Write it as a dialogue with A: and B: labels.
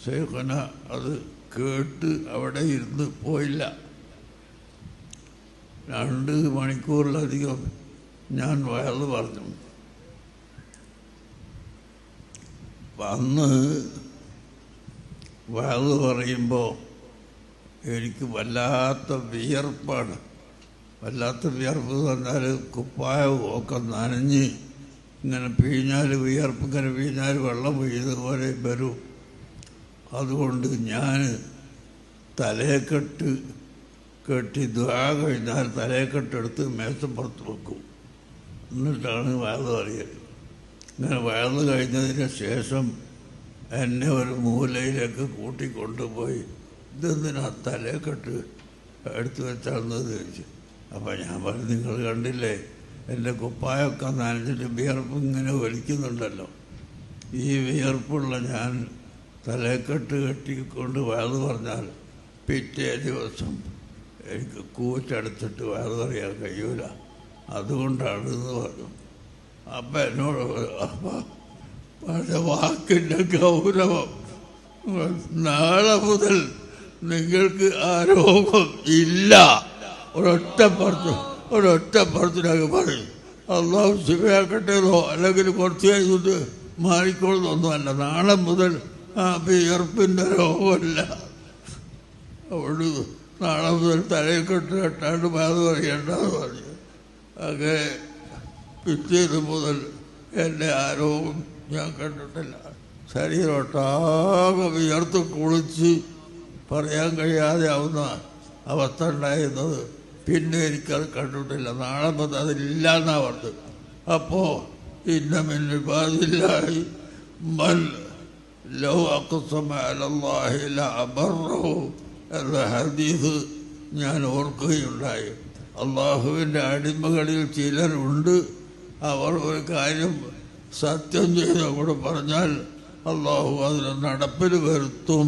A: ശൈഖന അത് കേട്ട് അവിടെ ഇരുന്ന് പോയില്ല. 2 മണിക്കൂറിലധികം ഞാൻ വയത് പറഞ്ഞു. അന്ന് വയത് പറയുമ്പോൾ എനിക്ക് വല്ലാത്ത വിയർപ്പാണ്. വല്ലാത്ത വിയർപ്പ് എന്ന് പറഞ്ഞാൽ കുപ്പായവും ഒക്കെ നനഞ്ഞ് ഇങ്ങനെ പിഴിഞ്ഞാൽ വിയർപ്പ് ഇങ്ങനെ പിഴിഞ്ഞാൽ വെള്ളം വീഴുന്നതുപോലെ വരും. അതുകൊണ്ട് ഞാൻ തലയെക്കെട്ട് കെട്ടി ദുആ കഴിഞ്ഞാൽ തലയെക്കെട്ടെടുത്ത് മേശപ്പുറത്ത് വെക്കും. എന്നിട്ടാണ് വയത് അറിയൽ. ഇങ്ങനെ വയത് കഴിഞ്ഞതിന് ശേഷം എന്നെ ഒരു മൂലയിലേക്ക് കൂട്ടിക്കൊണ്ടുപോയി ഇതെന്തിനാ തലയെക്കെട്ട് എടുത്തു വെച്ചാണെന്നത് ചോദിച്ചു. അപ്പം ഞാൻ പറഞ്ഞു, നിങ്ങൾ കണ്ടില്ലേ എൻ്റെ കുപ്പായൊക്കെ നനഞ്ഞിട്ട് വിയർപ്പ് ഇങ്ങനെ വലിക്കുന്നുണ്ടല്ലോ. ഈ വിയർപ്പുള്ള ഞാൻ തലക്കെട്ട് കെട്ടിക്കൊണ്ട് വയത് പറഞ്ഞാൽ പിറ്റേ ദിവസം എനിക്ക് കൂച്ചെടുത്തിട്ട് വയത് പറയാൻ കഴിയൂല. അതുകൊണ്ടാണെന്ന് പറഞ്ഞു. അപ്പം എന്നോട് പറഞ്ഞ വാക്കിൻ്റെ ഗൗരവം, നാളെ മുതൽ നിങ്ങൾക്ക് ആ രോഗം ഇല്ല. ഒരൊറ്റപ്പുറത്തിനൊക്കെ പറയും. അള്ളാഹു ശിവയാക്കട്ടേതോ അല്ലെങ്കിൽ കുറച്ച് കഴിഞ്ഞിട്ട് മാറിക്കോളുന്നൊന്നുമല്ല. നാളെ മുതൽ ആ വിയർപ്പിൻ്റെ രോഗമല്ല. അവിടെ നാളെ മുതൽ തലയെക്കെട്ട് കെട്ടാണ്ട് അത് പറയണ്ടെന്ന് പറഞ്ഞു. അങ്ങനെ പിറ്റേന്ന് മുതൽ എൻ്റെ ആ രോഗം ഞാൻ കണ്ടിട്ടില്ല. ശരീരമൊട്ടാകെ വിയർത്ത് കുളിച്ച് പറയാൻ കഴിയാതെ ആവുന്ന അവസ്ഥ ഉണ്ടായിരുന്നത്. പിന്നെ എനിക്കത് കണ്ടിട്ടില്ല. നാളെ മുതൽ അതില്ല എന്നാണ് പറഞ്ഞത്. അപ്പോൾ ഇന്നമില്ലായി മൻ ലൗ അഖ്സമ അലല്ലാഹി ലഅബറഹു എന്ന ഹദീസ് ഞാൻ ഓർക്കുകയുണ്ടായി. അള്ളാഹുവിൻ്റെ അടിമകളിൽ ചിലരുണ്ട്, അവർ ഒരു കാര്യം സത്യം ചെയ്ത് കൂടെ പറഞ്ഞാൽ അള്ളാഹു അതിനെ നടപ്പിൽ വരുത്തും.